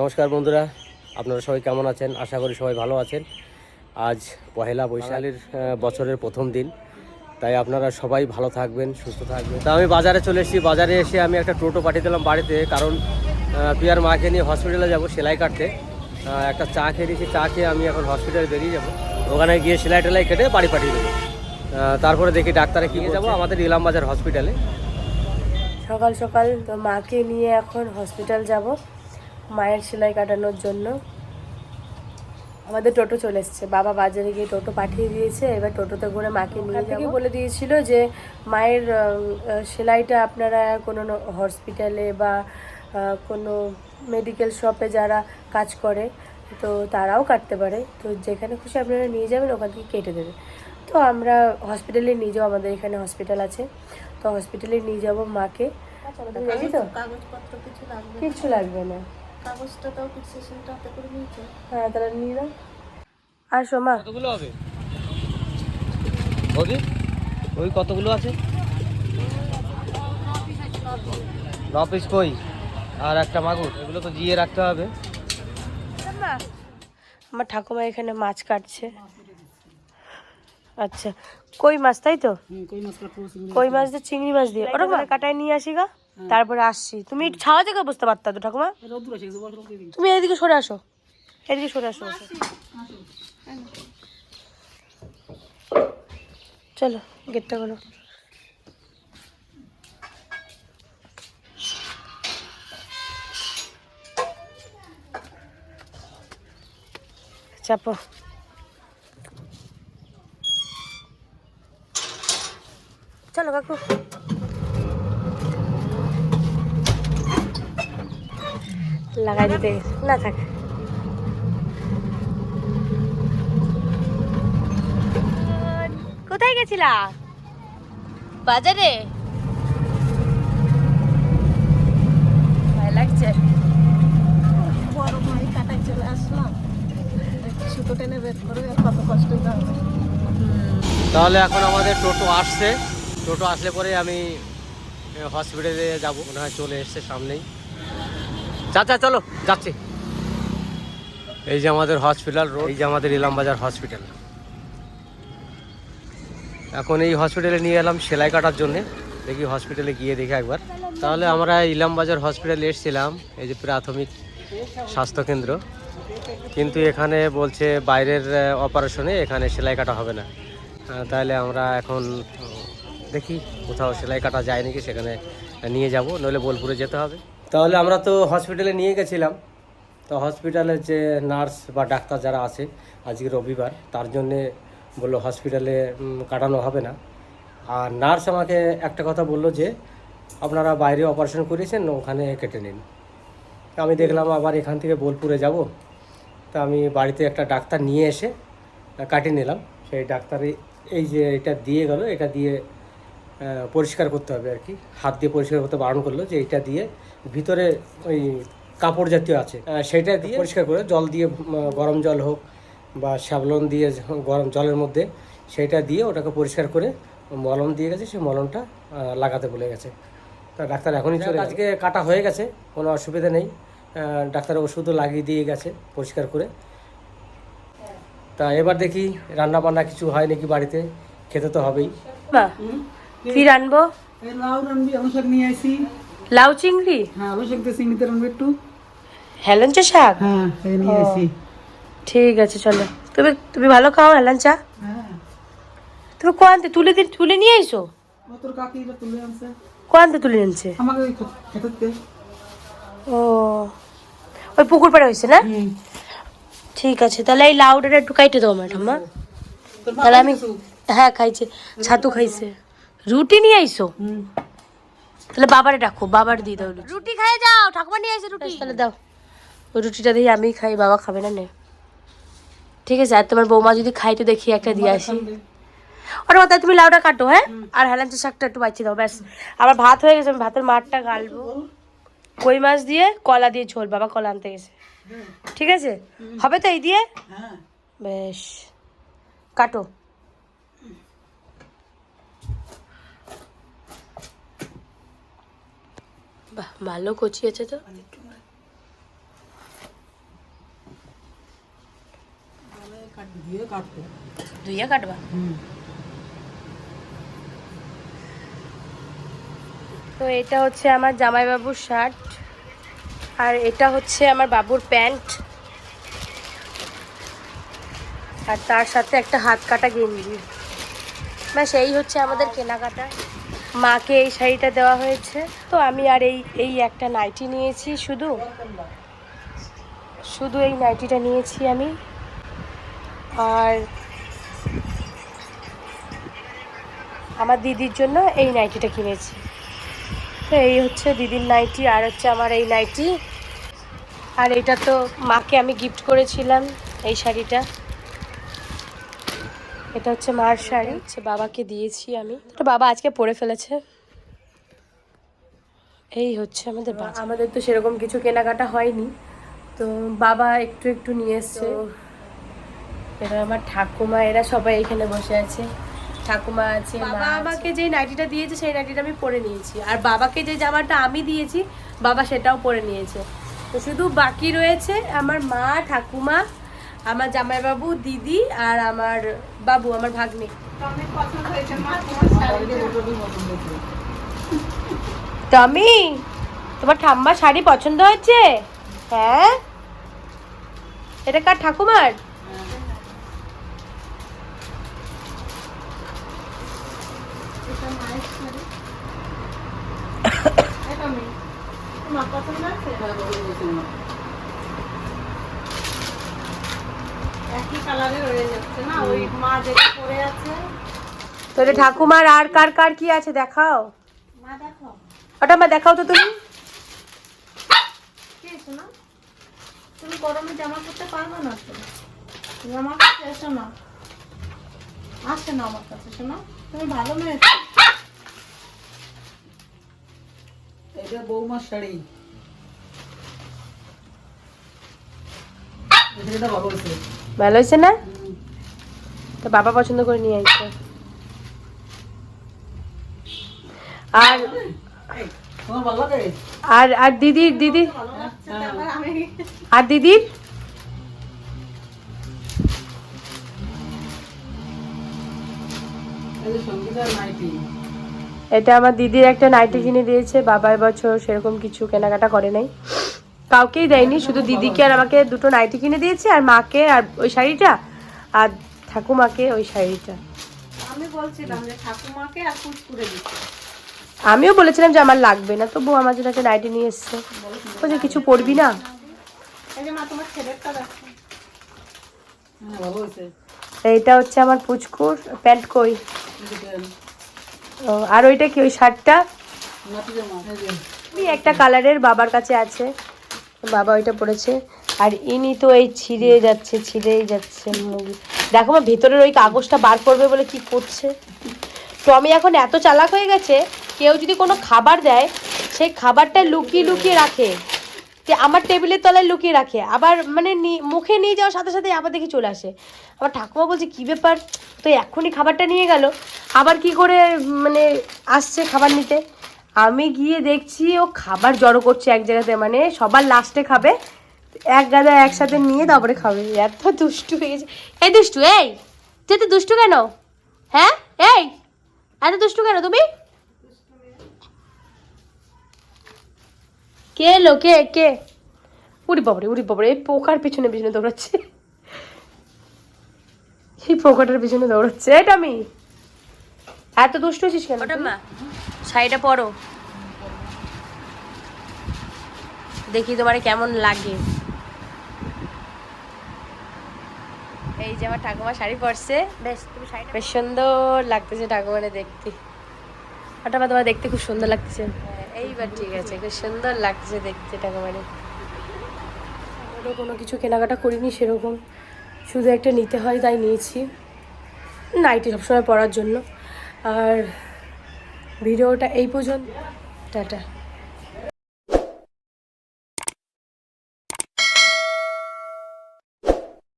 নমস্কার বন্ধুরা, আপনারা সবাই কেমন আছেন? আশা করি সবাই ভালো আছেন। আজ পহেলা বৈশাখের বছরের প্রথম দিন, তাই আপনারা সবাই ভালো থাকবেন, সুস্থ থাকবেন। তা আমি বাজারে চলে এসেছি। বাজারে এসে আমি একটা টোটো পাঠিয়ে দিলাম বাড়িতে, কারণ পিয়ার মাকে নিয়ে হসপিটালে যাব সেলাই কাটতে। একটা চা খেয়ে দিয়েছি, চা খেয়ে আমি এখন হসপিটালে বেরিয়ে যাব। ওখানে গিয়ে সেলাই টেলাই কেটে বাড়ি পাঠিয়ে দেবো। তারপরে দেখি ডাক্তারে নিয়ে যাবো আমাদের ইলামবাজার হসপিটালে। সকাল সকাল তো মাকে নিয়ে এখন হসপিটাল যাব মায়ের সেলাই কাটানোর জন্য। আমাদের টোটো চলে এসছে, বাবা বাজারে গিয়ে টোটো পাঠিয়ে দিয়েছে। এবার টোটোতে করে মাকে নিয়ে যাবো। বলে দিয়েছিল যে মায়ের সেলাইটা আপনারা কোনো হসপিটালে বা কোনো মেডিকেল শপে যারা কাজ করে তো তারাও কাটতে পারে, তো যেখানে খুশি আপনারা নিয়ে যাবেন ওখান থেকে কেটে দেবে। তো আমরা হসপিটালে নিয়ে যাবো, আমাদের এখানে হসপিটাল আছে, তো হসপিটালে নিয়ে যাব মাকে। রেডি তো? কাগজপত্র কিছু লাগবে না। কাগজটা তাও ফিক্সেশনটা হাতে করে নিয়েছো? হ্যাঁ, তাহলে নিয়ে নাও। আসো মা। কতগুলো হবে বৌদি? ওই কতগুলো আছে? 9 পিস কই আর একটা মাগুর, এগুলো তো জিয়ে রাখতে হবে। আমার ঠাকুমা এখানে মাছ কাটছে। আচ্ছা, কই মাছ তাই তো? কই মাছ দিয়ে চিংড়ি মাছ দিয়ে ওটা কাটায় নিয়ে আসি গা, তারপরে আসছি। তুমি ছাওয়া থেকে বুঝতে পারতা তো ঠাকুমা। তুমি এদিকে সরে আসো, এদিকে সরে আসো। চলো গেটটা খোলো। চাপো। চলো কাকু। লাগাই দিতে না থাক। কোথায় গেছিলা? বাজারে। ভয় লাগছে। বড় ভাই কাটাই চলে আসলাম, সুতো টেনে বের করে কত কষ্ট হবে। তাহলে এখন আমাদের টোটো আসছে, টোটো আসলে পরে আমি হসপিটালে যাব, মনে হয় চলে এসছে সামনেই। চাচা চলো যাচ্ছি। এই যে আমাদের হসপিটাল রোড, এই যে আমাদের ইলামবাজার হসপিটাল। এখন এই হসপিটালে নিয়ে এলাম সেলাই কাটার জন্যে। দেখি হসপিটালে গিয়ে দেখি একবার। তাহলে আমরা ইলামবাজার হসপিটালে এসেছিলাম, এই যে প্রাথমিক স্বাস্থ্যকেন্দ্র, কিন্তু এখানে বলছে বাইরের অপারেশনে এখানে সেলাই কাটা হবে না। তাহলে আমরা এখন দেখি কোথাও সেলাই কাটা যায় নাকি, সেখানে নিয়ে যাব, নইলে বোলপুরে যেতে হবে। তাহলে আমরা তো হসপিটালে নিয়ে গেছিলাম, তো হসপিটালের যে নার্স বা ডাক্তার যারা আছে, আজকে রবিবার, তার জন্যে বললো হসপিটালে কাটানো হবে না। আর নার্স আমাকে একটা কথা বললো যে আপনারা বাইরে অপারেশন করেছেন, ওখানে কেটে নিন। আমি দেখলাম আবার এখান থেকে বোলপুরে যাব, তা আমি বাড়িতে একটা ডাক্তার নিয়ে এসে কাটিয়ে নিলাম। সেই ডাক্তারই এই যে এটা দিয়ে গেল, এটা দিয়ে পরিষ্কার করতে হবে আর কি, হাত দিয়ে পরিষ্কার করতে বারণ করলো, যে এটা দিয়ে ভিতরে ওই কাপড় জাতীয় আছে সেটা দিয়ে পরিষ্কার করে জল দিয়ে, গরম জল হোক বা স্যাভলন দিয়ে গরম জলের মধ্যে সেইটা দিয়ে ওটাকে পরিষ্কার করে মলম দিয়ে গেছে, সেই মলমটা লাগাতে বলে গেছে। তা ডাক্তার এখনই চলে, আজকে কাটা হয়ে গেছে, কোনো অসুবিধা নেই। ডাক্তার ওষুধও লাগিয়ে দিয়ে গেছে পরিষ্কার করে। তা এবার দেখি রান্না বান্না কিছু হয় নাকি বাড়িতে, খেতে তো হবেই। মা কি রানবো? লাউ রানবি, আলু শাক নিয়ে আসি। লাউ চিংড়ি? হ্যাঁ, আলু শাক দিয়ে চিংড়িতে রানবি একটু। হেলেঞ্চা শাক? হ্যাঁ, এই নিয়ে আসি। ঠিক আছে চলো। তুমি তুমি ভালো খাও হেলেঞ্চা। হ্যাঁ, তুমি কোয়ান্তে তুলে নিয়ে আইসো? ও তোর কাকিরা তুলে আনছে। কোয়ান্তে তুলে আনছে? আমাকে ওই খেতে। ও, ওই পুকুর পাড়ে হয়েছে না? ঠিক আছে, তাহলে এই লাউডাটা একটু কাইটে দাও ম্যাডাম। মা তাহলে আমি, হ্যাঁ খাইছে, ছাতু খাইছে। রুটি নিয়ে আইসো? তাহলে বাবারে ডাকো, বাবার দিয়ে দাও রুটি খাই যাও, ঠাকুমা নিয়ে আইসে রুটি। তাহলে দাও ওই রুটিটা দিয়ে আমি খাই, বাবা খাবে না নে। ঠিক আছে, আর তোমার বৌমা যদি খাই তো দেখি একটা দিয়ে আসি। ওর মাথায় তুমি লাউটা কাটো, হ্যাঁ, আর হেলাঞ্চা শাকটা একটু বাঁচিয়ে দাও, ব্যাস। আমার ভাত হয়ে গেছে, আমি ভাতের মাঠটা গালবো। কই মাছ দিয়ে কলা দিয়ে ঝোল, বাবা কলা আনতে গেছে। ঠিক আছে, হবে তো এই দিয়ে? বেশ, কাটো। বাহ, ভালো কচি আছে তো। ধুইয়া কাটবা? তো এটা হচ্ছে আমার জামাইবাবুর শার্ট, আর এটা হচ্ছে আমার বাবুর প্যান্ট, আর তার সাথে একটা হাত কাটা গেঞ্জি। ব্যাস এই হচ্ছে আমাদের কেনাকাটা। মাকে এই শাড়িটা দেওয়া হয়েছে। তো আমি আর এই একটা নাইটি নিয়েছি, শুধু এই নাইটিটা নিয়েছি আমি। আর আমার দিদির জন্য এই নাইটিটা কিনেছি। তো এই হচ্ছে দিদির নাইটি, আর হচ্ছে আমার এই নাইটি। আর এটা তো মাকে আমি গিফট করেছিলাম, এই শাড়িটা। এটা হচ্ছে মার শাড়ি, হচ্ছে বাবাকে দিয়েছি আমি। তো বাবা আজকে পরে ফেলেছে। এই হচ্ছে আমাদের তো সেরকম কিছু কেনাকাটা হয়নি, তো বাবা একটু একটু নিয়ে এসছে। এরা আমার ঠাকুমা, এরা সবাই এখানে বসে আছে। ঠাকুমা আছে, বাবা আমাকে যে নাইটিটা দিয়েছে সেই নাইটিটা আমি পরে নিয়েছি, আর বাবাকে যে জামাটা আমি দিয়েছি বাবা সেটাও পরে নিয়েছে। তো শুধু বাকি রয়েছে আমার মা, ঠাকুমা, আমার জামাইবাবু, দিদি আর আমার বাবু, আমার ভাগ্নে। টমি, তোমার ঠাম্মার শাড়ি পছন্দ হয়েছে? হ্যাঁ, এটা কার? ঠাকুমার? তো ঠাকুমার আর কার কার কি আছে দেখাও। ওটা মা দেখাও তো তুমি। তুমি গরমে জামা পরতে পারবে না তো, তুমি আমার কাছে এসো না, আসে না আমার কাছে, শোনো তুমি ভালো মেয়ে। এটা বৌমার শাড়ি, এটা ভালো হয়েছে। ভালো হয়েছে না? তো বাবা পছন্দ করে নিয়ে আসছে। আর তোমার ভালো লাগে? আর দিদির আর দিদির এটা আমার দিদির একটা নাইটি কিনে দিয়েছে বাবা। এবছর সেরকম কিছু কেনাকাটা করে নাই, কাউকেই দেয়নি, শুধু দিদিকে আর আমাকে দুটো নাইটি কিনে দিয়েছে, আর মাকে আর ওই শাড়িটা, আর ঠাকুমাকে ওই শাড়িটা। আমি বলছিলাম যে ঠাকুমাকে আর কুচকুরে দিতে, আমিও বলেছিলাম যে আমার লাগবে না, তবু আমার জন্য একটা নাইটি নিয়ে এসছে। বলছে কিছু পরবি না? এই যে মা তোমার ছেলেরটা দেখো। ভালো হয়েছে। এইটা হচ্ছে আমার পুচকুর প্যান্ট। কই? ও, আর ওইটা কি? ওই শার্টটা একটা কালারের বাবার কাছে আছে, বাবা ওইটা পরেছে। আর ইনি তো এই ছিঁড়েই যাচ্ছে মুভি। দেখো আমার ভেতরের ওই কাগজটা বার করবে বলে কি করছে। তো আমি এখন এত চালাক হয়ে গেছে, কেউ যদি কোনো খাবার দেয় সেই খাবারটা লুকিয়ে লুকিয়ে রাখে, যে আমার টেবিলের তলায় লুকিয়ে রাখে, আবার মানে মুখে নিয়ে যাওয়ার সাথে সাথে আবার দেখি চলে আসে। আমার ঠাকুমা বলছে কী ব্যাপার, তো এখনই খাবারটা নিয়ে গেল, আবার কি করে মানে আসছে খাবার নিতে। আমি গিয়ে দেখছি ও খাবার জড়ো করছে এক জায়গাতে, মানে সবার লাস্টে খাবে, এক গাদা একসাথে নিয়ে তারপরে খাবে। এত দুষ্টু হয়ে গেছে। এই দুষ্টু, এই তুই তো দুষ্টু কেন? হ্যাঁ, এই এত দুষ্টু কেন তুমি? কে এলো? কে? উড়ি বাবারে, এই পোকার পিছনে দৌড়াচ্ছে, এই পোকাটার পিছনে দৌড়াচ্ছে। এটা আমি এত দুষ্ট হচ্ছিস কেন? মা শাড়িটা পরো, দেখি তোমার কেমন লাগে। এই যে আমার ঠাকুমা শাড়ি পরছে, বেশ সুন্দর লাগতেছে ঠাকুমারে দেখতে। ওটা মা তোমার দেখতে খুব সুন্দর লাগতেছে। এইবার ঠিক আছে, খুব সুন্দর লাগছে দেখতে ঠাকুমারে। কোনো কিছু কেনাকাটা করিনি সেরকম, শুধু একটা নিতে হয় তাই নিয়েছি, নাইটি সবসময় পরার জন্য। আর ভিডিওটা এই পর্যন্ত, টাটা।